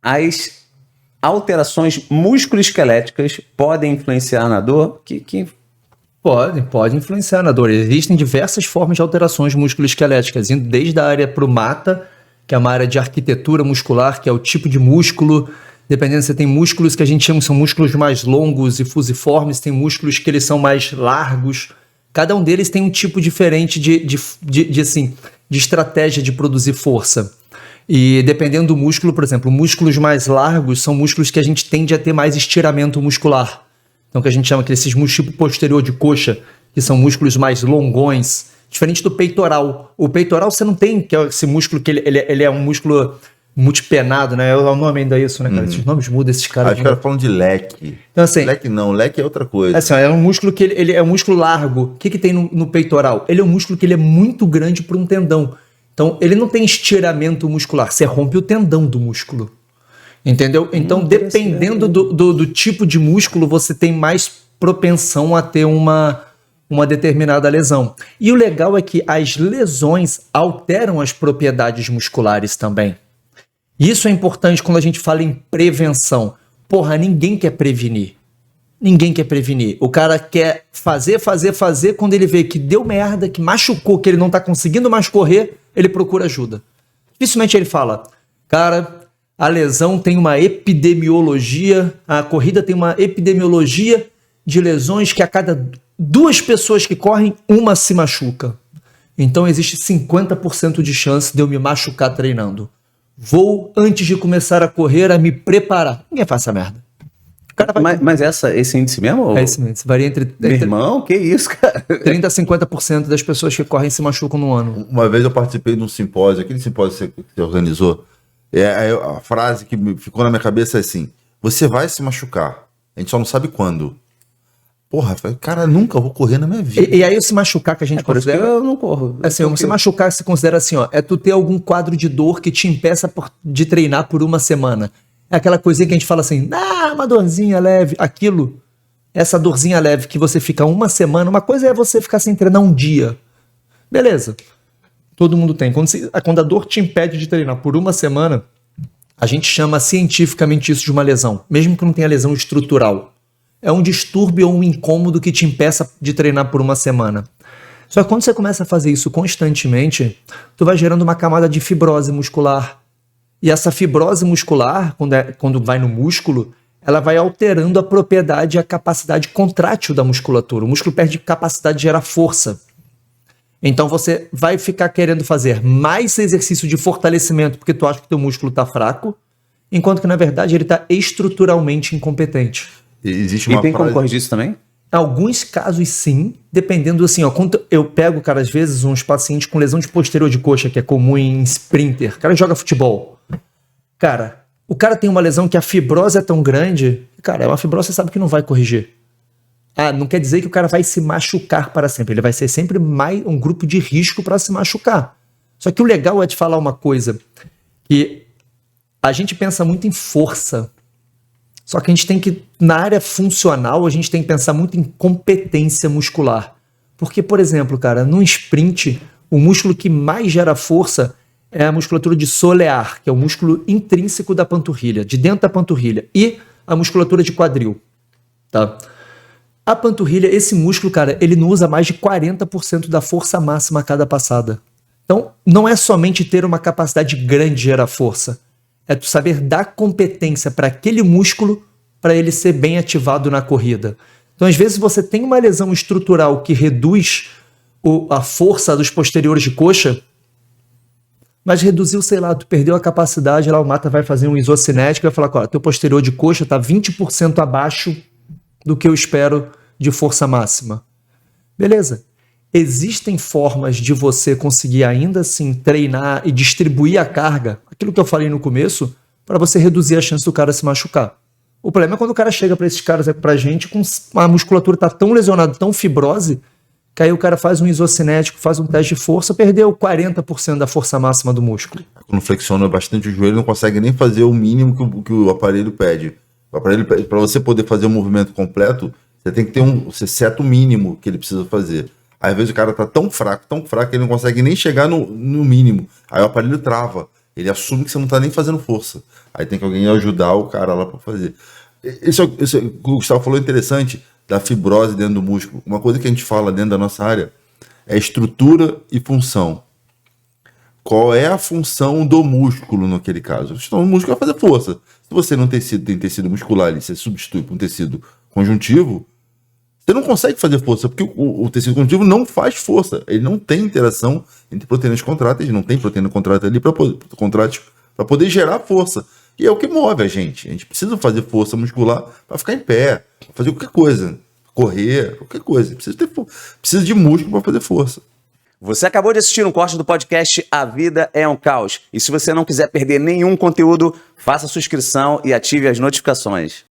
As alterações musculoesqueléticas podem influenciar na dor? Pode influenciar na dor. Existem diversas formas de alterações musculoesqueléticas, indo desde a área prumata, que é uma área de arquitetura muscular, que é o tipo de músculo. Dependendo, você tem músculos que a gente chama são músculos mais longos e fusiformes, tem músculos que eles são mais largos. Cada um deles tem um tipo diferente de estratégia de produzir força. E dependendo do músculo, por exemplo, músculos mais largos são músculos que a gente tende a ter mais estiramento muscular. Então, que a gente chama que esses músculos tipo posterior de coxa, que são músculos mais longões, diferente do peitoral. O peitoral você não tem, que é esse músculo que ele é um músculo multipenado, né? É o nome ainda isso, né, cara? Esses nomes mudam, esses caras. Acho que era falando de leque. Então, assim, leque é outra coisa. Assim, é um músculo que ele é um músculo largo. O que tem no peitoral? Ele é um músculo que ele é muito grande para um tendão. Então, ele não tem estiramento muscular. Você rompe o tendão do músculo. Entendeu? Então, dependendo do tipo de músculo, você tem mais propensão a ter uma determinada lesão. E o legal é que as lesões alteram as propriedades musculares também. Isso é importante quando a gente fala em prevenção. Porra, ninguém quer prevenir. Ninguém quer prevenir. O cara quer fazer. Quando ele vê que deu merda, que machucou, que ele não tá conseguindo mais correr, ele procura ajuda. Dificilmente ele fala, cara, a lesão tem uma epidemiologia, a corrida tem uma epidemiologia de lesões que a cada 2 pessoas que correm, uma se machuca. Então existe 50% de chance de eu me machucar treinando. Vou, antes de começar a correr, a me preparar. Ninguém faz essa merda. Mas esse índice mesmo? É esse índice. Varia entre Meu irmão, que isso, cara? 30% a 50% das pessoas que correm se machucam no ano. Uma vez eu participei de um simpósio, aquele simpósio que você organizou, a frase que ficou na minha cabeça é assim, você vai se machucar, a gente só não sabe quando. Porra, cara, nunca vou correr na minha vida. E aí o se machucar que a gente considera... Eu não corro. Assim, o se machucar se considera assim, ó, é tu ter algum quadro de dor que te impeça de treinar por uma semana. É aquela coisinha que a gente fala assim, uma dorzinha leve. Aquilo, essa dorzinha leve que você fica uma semana, uma coisa é você ficar sem treinar um dia. Beleza. Todo mundo tem. Quando a dor te impede de treinar por uma semana, a gente chama cientificamente isso de uma lesão. Mesmo que não tenha lesão estrutural. É um distúrbio ou um incômodo que te impeça de treinar por uma semana. Só que quando você começa a fazer isso constantemente, tu vai gerando uma camada de fibrose muscular. E essa fibrose muscular, quando vai no músculo, ela vai alterando a propriedade e a capacidade contrátil da musculatura. O músculo perde capacidade de gerar força. Então você vai ficar querendo fazer mais exercício de fortalecimento porque tu acha que teu músculo está fraco, enquanto que na verdade ele está estruturalmente incompetente. Existe uma tem como corrigir isso também? Em alguns casos sim, dependendo assim, ó, quando eu pego, cara, às vezes uns pacientes com lesão de posterior de coxa, que é comum em sprinter, o cara joga futebol. Cara, o cara tem uma lesão que a fibrose é tão grande, cara, é uma fibrose, você sabe que não vai corrigir. Não quer dizer que o cara vai se machucar para sempre, ele vai ser sempre mais um grupo de risco para se machucar. Só que o legal é te falar uma coisa, que a gente pensa muito em força, só que a gente tem que, na área funcional, a gente tem que pensar muito em competência muscular. Porque, por exemplo, cara, num sprint, o músculo que mais gera força é a musculatura de solear, que é o músculo intrínseco da panturrilha, de dentro da panturrilha, e a musculatura de quadril, tá? A panturrilha, esse músculo, cara, ele não usa mais de 40% da força máxima a cada passada. Então, não é somente ter uma capacidade grande de gerar força, é tu saber dar competência para aquele músculo para ele ser bem ativado na corrida. Então, às vezes, você tem uma lesão estrutural que reduz a força dos posteriores de coxa, mas reduziu, sei lá, tu perdeu a capacidade, lá o Mata vai fazer um isocinético e vai falar, ó, teu posterior de coxa está 20% abaixo do que eu espero de força máxima. Beleza. Existem formas de você conseguir ainda assim treinar e distribuir a carga, aquilo que eu falei no começo, para você reduzir a chance do cara se machucar. O problema é quando o cara chega para esses caras, pra gente, com a musculatura tá tão lesionada, tão fibrose, que aí o cara faz um isocinético, faz um teste de força, perdeu 40% da força máxima do músculo. Quando flexiona bastante o joelho, não consegue nem fazer o mínimo que o aparelho pede. O aparelho, para você poder fazer o movimento completo, você tem que ter você seta o mínimo que ele precisa fazer. Às vezes o cara tá tão fraco, que ele não consegue nem chegar no mínimo. Aí o aparelho trava. Ele assume que você não tá nem fazendo força. Aí tem que alguém ajudar o cara lá para fazer. Isso o que o Gustavo falou é interessante, da fibrose dentro do músculo. Uma coisa que a gente fala dentro da nossa área é estrutura e função. Qual é a função do músculo naquele caso? Então, o músculo vai fazer força. Se você não tem tecido muscular ali, você substitui por um tecido conjuntivo, você não consegue fazer força, porque o tecido conjuntivo não faz força. Ele não tem interação entre proteínas contráteis, não tem proteína contrátil ali para poder gerar força. E é o que move a gente. A gente precisa fazer força muscular para ficar em pé, pra fazer qualquer coisa. Correr, qualquer coisa. Precisa de músculo para fazer força. Você acabou de assistir um corte do podcast A Vida é um Caos. E se você não quiser perder nenhum conteúdo, faça sua inscrição e ative as notificações.